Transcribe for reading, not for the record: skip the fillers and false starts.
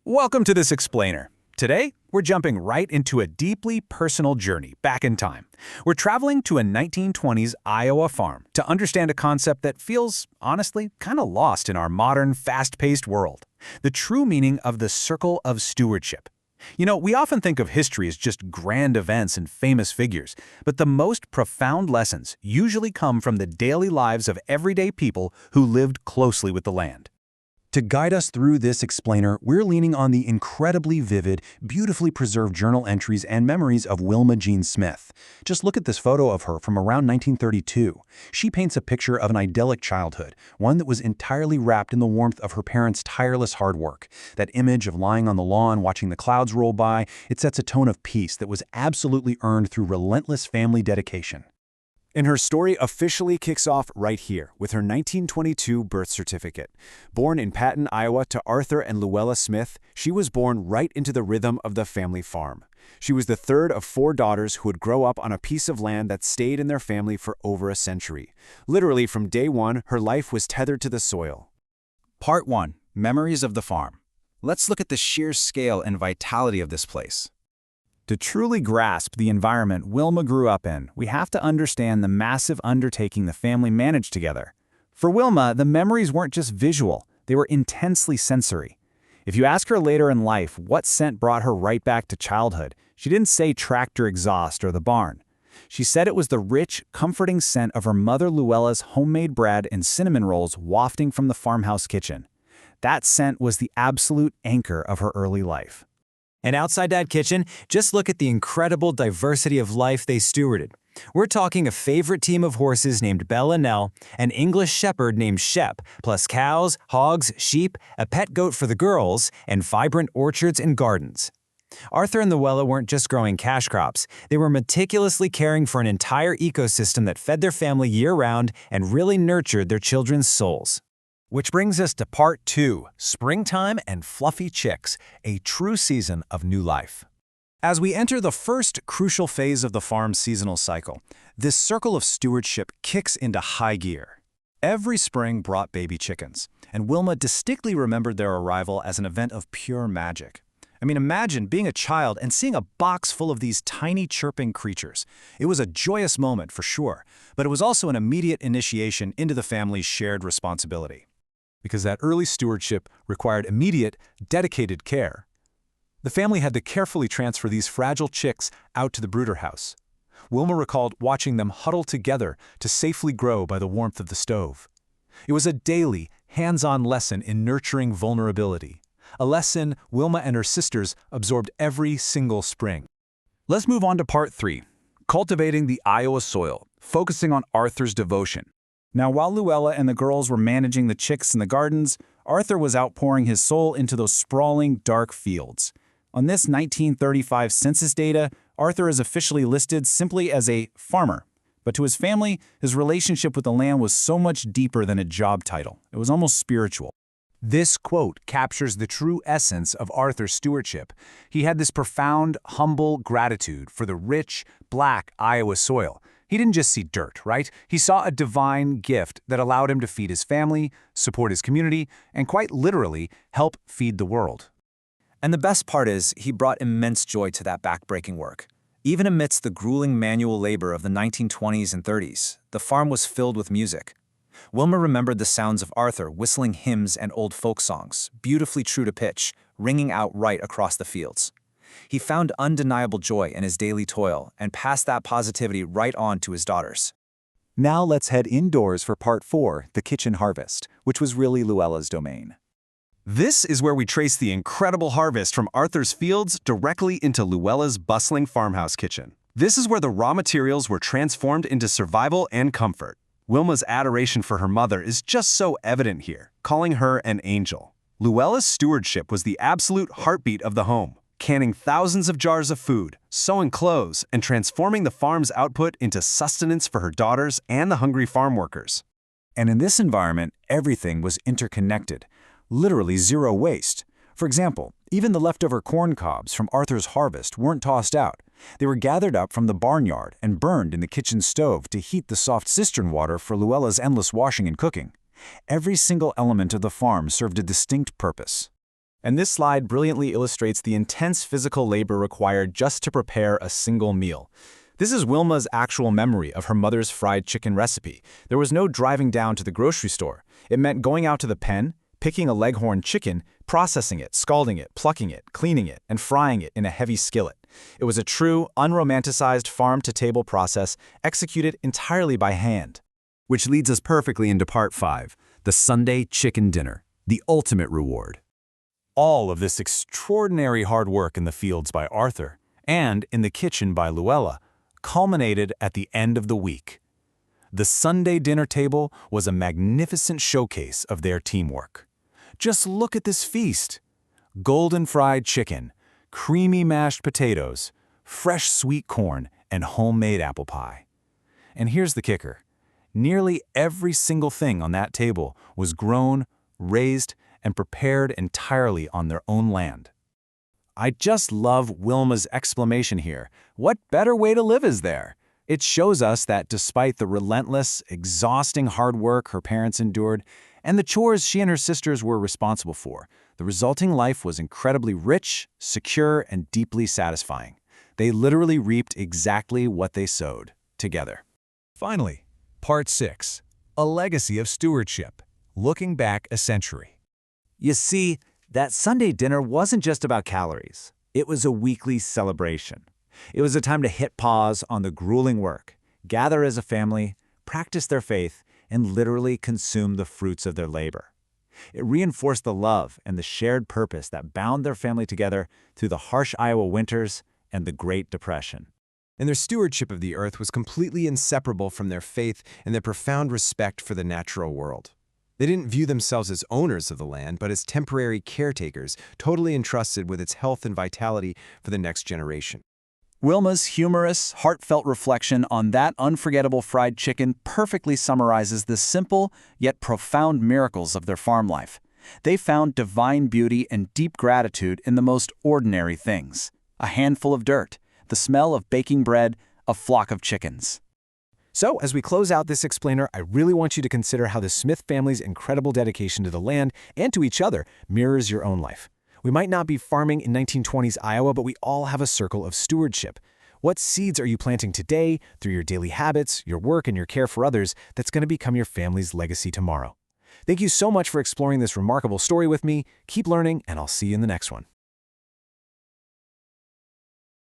Welcome to this explainer. Today, we're jumping right into a deeply personal journey back in time. We're traveling to a 1920s Iowa farm to understand a concept that feels, honestly, kind of lost in our modern, fast-paced world. The true meaning of the circle of stewardship. You know, we often think of history as just grand events and famous figures, but the most profound lessons usually come from the daily lives of everyday people who lived closely with the land. To guide us through this explainer, we're leaning on the incredibly vivid, beautifully preserved journal entries and memories of Wilma Jean Smith. Just look at this photo of her from around 1932. She paints a picture of an idyllic childhood, one that was entirely wrapped in the warmth of her parents' tireless hard work. That image of lying on the lawn watching the clouds roll by, it sets a tone of peace that was absolutely earned through relentless family dedication. And her story officially kicks off right here with her 1922 birth certificate. Born in Patton, Iowa to Arthur and Luella Smith, she was born right into the rhythm of the family farm. She was the third of four daughters who would grow up on a piece of land that stayed in their family for over a century. Literally from day one, her life was tethered to the soil. Part 1. Memories of the Farm. Let's look at the sheer scale and vitality of this place. To truly grasp the environment Wilma grew up in, we have to understand the massive undertaking the family managed together. For Wilma, the memories weren't just visual, they were intensely sensory. If you ask her later in life what scent brought her right back to childhood, she didn't say tractor exhaust or the barn. She said it was the rich, comforting scent of her mother Luella's homemade bread and cinnamon rolls wafting from the farmhouse kitchen. That scent was the absolute anchor of her early life. And outside that kitchen, just look at the incredible diversity of life they stewarded. We're talking a favorite team of horses named Belle and Nell, an English shepherd named Shep, plus cows, hogs, sheep, a pet goat for the girls, and vibrant orchards and gardens. Arthur and Luella weren't just growing cash crops. They were meticulously caring for an entire ecosystem that fed their family year-round and really nurtured their children's souls. Which brings us to Part 2, Springtime and Fluffy Chicks, a true season of new life. As we enter the first crucial phase of the farm's seasonal cycle, this circle of stewardship kicks into high gear. Every spring brought baby chickens, and Wilma distinctly remembered their arrival as an event of pure magic. I mean, imagine being a child and seeing a box full of these tiny chirping creatures. It was a joyous moment for sure, but it was also an immediate initiation into the family's shared responsibility. Because that early stewardship required immediate, dedicated care. The family had to carefully transfer these fragile chicks out to the brooder house. Wilma recalled watching them huddle together to safely grow by the warmth of the stove. It was a daily, hands-on lesson in nurturing vulnerability, a lesson Wilma and her sisters absorbed every single spring. Let's move on to Part 3, Cultivating the Iowa Soil, focusing on Arthur's devotion. Now, while Luella and the girls were managing the chicks in the gardens, Arthur was outpouring his soul into those sprawling, dark fields. On this 1935 census data, Arthur is officially listed simply as a farmer. But to his family, his relationship with the land was so much deeper than a job title. It was almost spiritual. This quote captures the true essence of Arthur's stewardship. He had this profound, humble gratitude for the rich, black Iowa soil. He didn't just see dirt, right? He saw a divine gift that allowed him to feed his family, support his community, and quite literally, help feed the world. And the best part is, he brought immense joy to that backbreaking work. Even amidst the grueling manual labor of the 1920s and 30s, the farm was filled with music. Wilma remembered the sounds of Arthur whistling hymns and old folk songs, beautifully true to pitch, ringing out right across the fields. He found undeniable joy in his daily toil and passed that positivity right on to his daughters. Now let's head indoors for Part 4, the kitchen harvest, which was really Luella's domain. This is where we trace the incredible harvest from Arthur's fields directly into Luella's bustling farmhouse kitchen. This is where the raw materials were transformed into survival and comfort. Wilma's adoration for her mother is just so evident here, calling her an angel. Luella's stewardship was the absolute heartbeat of the home, canning thousands of jars of food, sewing clothes, and transforming the farm's output into sustenance for her daughters and the hungry farm workers. And in this environment, everything was interconnected, literally zero waste. For example, even the leftover corn cobs from Arthur's harvest weren't tossed out. They were gathered up from the barnyard and burned in the kitchen stove to heat the soft cistern water for Luella's endless washing and cooking. Every single element of the farm served a distinct purpose. And this slide brilliantly illustrates the intense physical labor required just to prepare a single meal. This is Wilma's actual memory of her mother's fried chicken recipe. There was no driving down to the grocery store. It meant going out to the pen, picking a leghorn chicken, processing it, scalding it, plucking it, cleaning it, and frying it in a heavy skillet. It was a true, unromanticized farm-to-table process executed entirely by hand. Which leads us perfectly into part 5, the Sunday chicken dinner, the ultimate reward. All of this extraordinary hard work in the fields by Arthur and in the kitchen by Luella culminated at the end of the week. The Sunday dinner table was a magnificent showcase of their teamwork. Just look at this feast. Golden fried chicken, creamy mashed potatoes, fresh sweet corn, and homemade apple pie. And here's the kicker. Nearly every single thing on that table was grown, raised, and prepared entirely on their own land. I just love Wilma's exclamation here. What better way to live is there? It shows us that despite the relentless, exhausting hard work her parents endured and the chores she and her sisters were responsible for, the resulting life was incredibly rich, secure, and deeply satisfying. They literally reaped exactly what they sowed, together. Finally, part 6, a legacy of stewardship, looking back a century. You see, that Sunday dinner wasn't just about calories. It was a weekly celebration. It was a time to hit pause on the grueling work, gather as a family, practice their faith, and literally consume the fruits of their labor. It reinforced the love and the shared purpose that bound their family together through the harsh Iowa winters and the Great Depression. And their stewardship of the earth was completely inseparable from their faith and their profound respect for the natural world. They didn't view themselves as owners of the land, but as temporary caretakers, totally entrusted with its health and vitality for the next generation. Wilma's humorous, heartfelt reflection on that unforgettable fried chicken perfectly summarizes the simple yet profound miracles of their farm life. They found divine beauty and deep gratitude in the most ordinary things: a handful of dirt, the smell of baking bread, a flock of chickens. So, as we close out this explainer, I really want you to consider how the Smith family's incredible dedication to the land and to each other mirrors your own life. We might not be farming in 1920s Iowa, but we all have a circle of stewardship. What seeds are you planting today through your daily habits, your work, and your care for others that's going to become your family's legacy tomorrow? Thank you so much for exploring this remarkable story with me. Keep learning, and I'll see you in the next one.